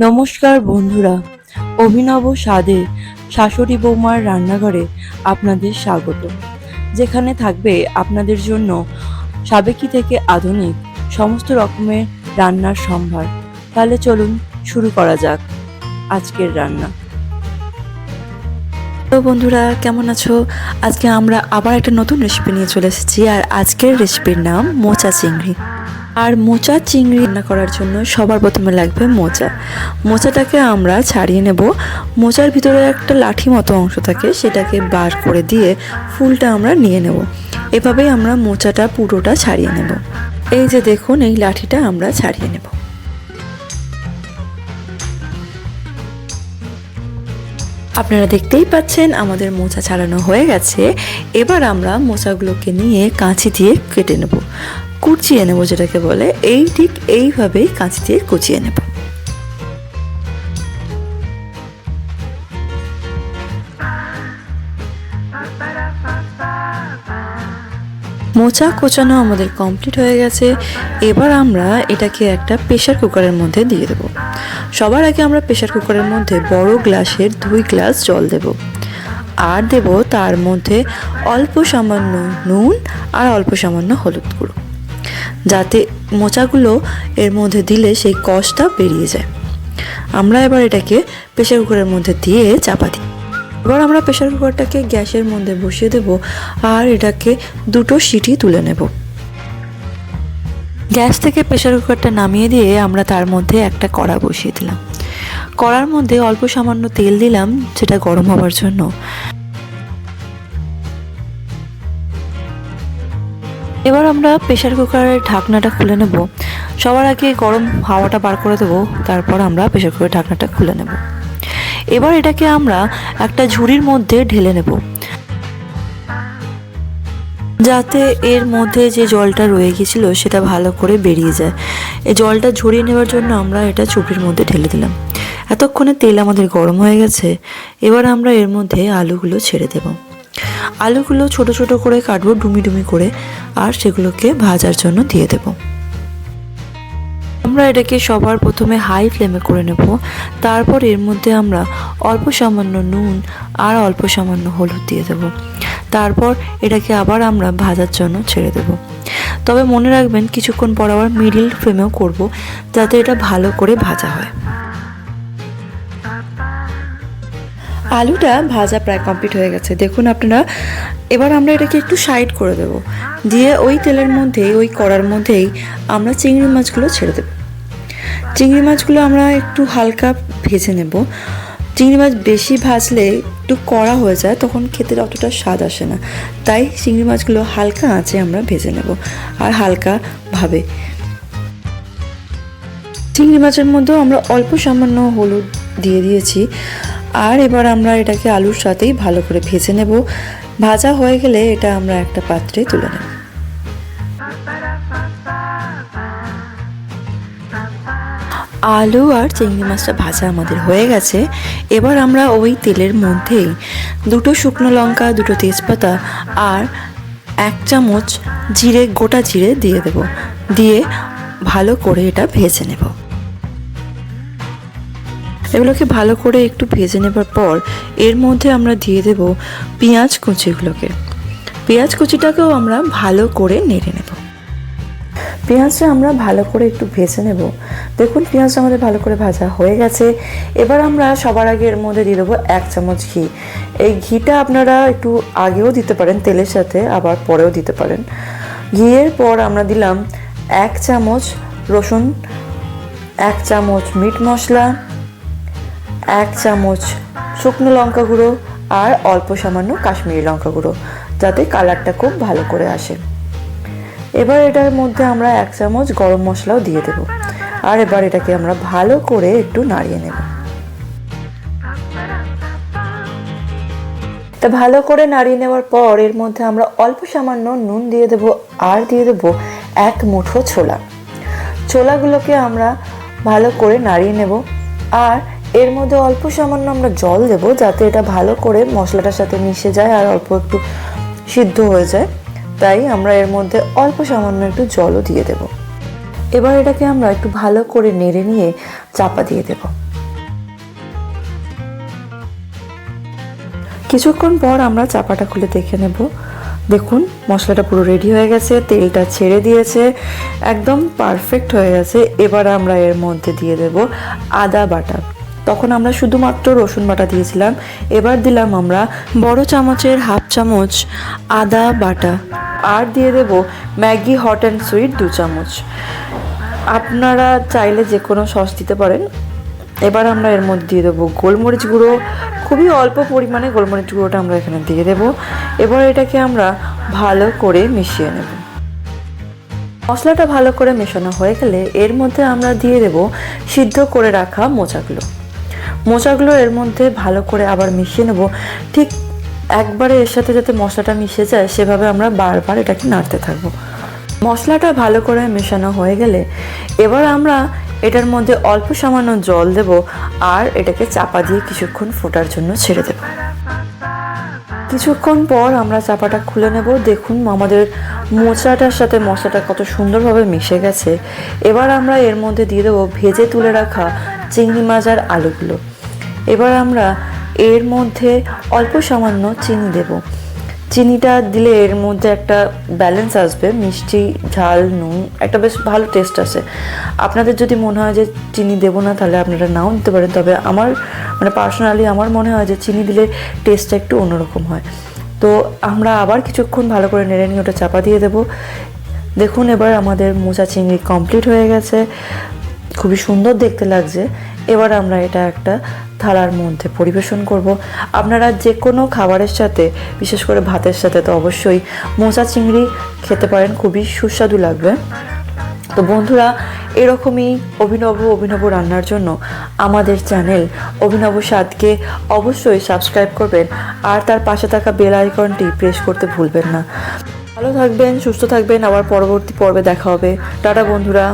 নমস্কার বন্ধুরা, অভিনব স্বাদে শাশুড়ি বৌমার রান্নাঘরে আপনাদের স্বাগত, যেখানে থাকবে আপনাদের জন্য সাবেকি থেকে আধুনিক সমস্ত রকমের রান্নার সম্ভার। তাহলে চলুন শুরু করা যাক আজকের রান্না। তো বন্ধুরা, কেমন আছো? আজকে আমরা আবার একটা নতুন রেসিপি নিয়ে চলে এসেছি। আর আজকের রেসিপির নাম মোচা চিংড়ি। আর মোচা চিংড়ি রান্না করার জন্য সবার প্রথমে লাগবে মোচাটাকে আমরা ছাড়িয়ে নেব। মোচার ভিতরে একটা লাঠি মতো অংশ থাকে, সেটাকে বার করে দিয়ে ফুলটা আমরা নিয়ে নেব। এভাবেই আমরা মোচাটা পুরোটা ছাড়িয়ে নেব। এই যে দেখুন, এই লাঠিটা আমরা ছাড়িয়ে নেব। আপনারা দেখতেই পাচ্ছেন আমাদের মোচা ছাড়ানো হয়ে গেছে। এবার আমরা মোচাগুলোকে নিয়ে কাঁচি দিয়ে কেটে নেব, কুচিয়ে নেব, যেটাকে বলে। ঠিক এইভাবেই কাঁচি দিয়ে কুচিয়ে নেব। মোচা কোচানো আমাদের কমপ্লিট হয়ে গেছে। এবার আমরা এটাকে একটা প্রেশার কুকারের মধ্যে দিয়ে দেবো। সবার আগে আমরা প্রেশার কুকারের মধ্যে বড় গ্লাসের 2 গ্লাস জল দেব, আর দেব তার মধ্যে অল্প সামান্য নুন আর অল্প সামান্য হলুদ গুঁড়ো, যাতে মোচাগুলো এর মধ্যে দিলে সেই কষটা বেরিয়ে যায়। আমরা এবার এটাকে প্রেশার কুকারের মধ্যে দিয়ে চাপা দিই। এবার আমরা প্রেশার কুকারটাকে গ্যাসের মধ্যে বসিয়ে দেব, আর এটাকে 2টো সিটি তুলে নেব। গ্যাস থেকে প্রেশার কুকারটা নামিয়ে দিয়ে আমরা তার মধ্যে একটা কড়া বসিয়ে দিলাম। কড়ার মধ্যে অল্প সামান্য তেল দিলাম, সেটা গরম হওয়ার জন্য। এবার আমরা প্রেশার কুকারের ঢাকনাটা খুলে নেব। সবার আগে গরম হাওয়াটা বার করে দেবো, তারপর আমরা প্রেশার কুকারের ঢাকনাটা খুলে নেব। এবার এটাকে আমরা একটা ঝুড়ির মধ্যে ঢেলে নেব, যাতে এর মধ্যে যে জলটা রয়ে গিয়েছিল সেটা ভালো করে বেরিয়ে যায়। এই জলটা ঝরিয়ে নেওয়ার জন্য আমরা এটা ঝুড়ির মধ্যে ঢেলে দিলাম। এতক্ষণে তেল আমাদের গরম হয়ে গেছে। এবার আমরা এর মধ্যে আলুগুলো ছেড়ে দেব। আলুগুলো ছোট ছোট করে কাটবো, ডুমি ডুমি করে, আর সেগুলোকে ভাজার জন্য দিয়ে দেব। আমরা এটাকে সবার প্রথমে হাই ফ্লেমে করে নেব। তারপর এর মধ্যে আমরা অল্প সামান্য নুন আর অল্প সামান্য হলুদ দিয়ে দেব। তারপর এটাকে আবার আমরা ভাজার জন্য ছেড়ে দেব। তবে মনে রাখবেন, কিছুক্ষণ পর আবার মিডিল ফ্লেমেও করব, যাতে এটা ভালো করে ভাজা হয়। আলুটা ভাজা প্রায় কমপ্লিট হয়ে গেছে, দেখুন আপনারা। এবার আমরা এটাকে একটু সাইড করে দেব, দিয়ে ওই তেলের মধ্যেই, ওই কড়ার মধ্যেই আমরা চিংড়ি মাছগুলো ছেড়ে দেব। চিংড়ি মাছগুলো আমরা একটু হালকা ভেজে নেব। চিংড়ি মাছ বেশি ভাজলে একটু কড়া হয়ে যায়, তখন খেতে অতটা স্বাদ আসে না। তাই চিংড়ি মাছগুলো হালকা আঁচে আমরা ভেজে নেব, আর হালকাভাবে। চিংড়ি মাছের মধ্যেও আমরা অল্প সামান্য হলুদ দিয়ে দিয়েছি। আর এবার আমরা এটাকে আলুর সাথেই ভালো করে ভেজে নেব। ভাজা হয়ে গেলে এটা আমরা একটা পাত্রে তুলে নেব। আলু আর চিংড়ি মাছটা ভাজা আমাদের হয়ে গেছে। এবার আমরা ওই তেলের মধ্যেই 2টো শুকনো লঙ্কা, 2টো তেজপাতা আর 1 চামচ গোটা জিরে দিয়ে দেব। দিয়ে ভালো করে এটা ভেজে নেব। এগুলোকে ভালো করে একটু ভেজে নেবার পর এর মধ্যে আমরা দিয়ে দেব পেঁয়াজ কুচিগুলোকে। পেঁয়াজ কুচিটাকেও আমরা ভালো করে নেড়ে নেব। পেঁয়াজটা আমরা ভালো করে একটু ভেজে নেব। দেখুন, পেঁয়াজটা আমাদের ভালো করে ভাজা হয়ে গেছে। এবার আমরা সবার আগে এর মধ্যে দিয়ে দেবো 1 চামচ ঘি। এই ঘিটা আপনারা একটু আগেও দিতে পারেন তেলের সাথে, আবার পরেও দিতে পারেন। ঘিয়ের পর আমরা দিলাম 1 চামচ রসুন, 1 চামচ মিট মশলা, 1 চামচ শুকনো লঙ্কা গুঁড়ো, আর অল্প সামান্য কাশ্মীরি লঙ্কা গুঁড়ো, যাতে কালারটা খুব ভালো করে আসে। এবার এটার মধ্যে আমরা 1 চামচ গরম মশলাও দিয়ে দেব। আর এবার এটাকে আমরা ভালো করে একটু নাড়িয়ে নেব। তা ভালো করে নাড়িয়ে নেওয়ার পর এর মধ্যে আমরা অল্প সামান্য নুন দিয়ে দেব, আর দিয়ে দেব 1 মুঠো ছোলাগুলোকে আমরা ভালো করে নাড়িয়ে নেব। আর এর মধ্যে অল্প সামান্য আমরা জল দেব, যাতে এটা ভালো করে মশলাটার সাথে মিশে যায় আর অল্প একটু সিদ্ধ হয়ে যায়। তাই আমরা এর মধ্যে অল্প সামান্য একটু জলও দিয়ে দেব। এবার এটাকে আমরা একটু ভালো করে নেড়ে নিয়ে চাপা দিয়ে দেব। কিছুক্ষণ পর আমরা চাপাটা খুলে দেখে নেব। দেখুন মশলাটা পুরো রেডি হয়ে গেছে, তেলটা ছেড়ে দিয়েছে, একদম পারফেক্ট হয়ে গেছে। এবার আমরা এর মধ্যে দিয়ে দেব আদা বাটা। তখন আমরা শুধুমাত্র রসুন বাটা দিয়েছিলাম, এবার দিলাম আমরা বড় চামচের হাফ চামচ আদা বাটা। আর দিয়ে দেব ম্যাগি হট অ্যান্ড সুইট 2 চামচ। আপনারা চাইলে যে কোনো সস দিতে পারেন। এবার আমরা এর মধ্যে দিয়ে দেবো গোলমরিচ গুঁড়ো, খুবই অল্প পরিমাণে গোলমরিচ গুঁড়োটা আমরা এখানে দিয়ে দেবো। এবার এটাকে আমরা ভালো করে মিশিয়ে নেব। মশলাটা ভালো করে মেশানো হয়ে গেলে এর মধ্যে আমরা দিয়ে দেব সিদ্ধ করে রাখা মোচাগুলো এর মধ্যে ভালো করে আবার মিশিয়ে নেব। ঠিক একবারে এর সাথে যাতে মশলাটা মিশে যায় সেভাবে আমরা বারবার এটাকে নাড়তে থাকবো। মশলাটা ভালো করে মেশানো হয়ে গেলে এবার আমরা এটার মধ্যে অল্প সামান্য জল দেব আর এটাকে চাপা দিয়ে কিছুক্ষণ ফোটার জন্য ছেড়ে দেব। কিছুক্ষণ পর আমরা চাপাটা খুলে নেব। দেখুন আমাদের মোচাটার সাথে মশলাটা কত সুন্দরভাবে মিশে গেছে। এবার আমরা এর মধ্যে দিয়ে দেবো ভেজে তুলে রাখা চিংড়ি মাছ আর আলুগুলো। এবার আমরা এর মধ্যে অল্প সামান্য চিনি দেব। চিনিটা দিলে এর মধ্যে একটা ব্যালেন্স আসবে, মিষ্টি ঝাল নুন একটা বেশ ভালো টেস্ট আসে। আপনাদের যদি মনে হয় যে চিনি দেবো না তাহলে আপনারা নাও দিতে পারেন, তবে আমার পার্সোনালি আমার মনে হয় যে চিনি দিলে টেস্টটা একটু অন্যরকম হয়। তো আমরা আবার কিছুক্ষণ ভালো করে নেড়ে নিয়ে ওটা চাপা দিয়ে দেবো। দেখুন এবার আমাদের মোচা চিংড়ি কমপ্লিট হয়ে গেছে, খুবই সুন্দর দেখতে লাগছে। এবার আমরা এটা একটা থালার মধ্যে পরিবেশন করব। আপনারা যে কোনো খাবারের সাথে, বিশেষ করে ভাতের সাথে তো অবশ্যই মোচা চিংড়ি খেতে পারেন, খুবই সুস্বাদু লাগবে। তো বন্ধুরা, এরকমই অভিনব রান্নার জন্য আমাদের চ্যানেল অভিনব স্বাদকে অবশ্যই সাবস্ক্রাইব করবেন আর তার পাশে থাকা বেল আইকনটি প্রেস করতে ভুলবেন না। ভালো থাকবেন, সুস্থ থাকবেন, আবার পরবর্তী পর্বে দেখা হবে। টাটা বন্ধুরা।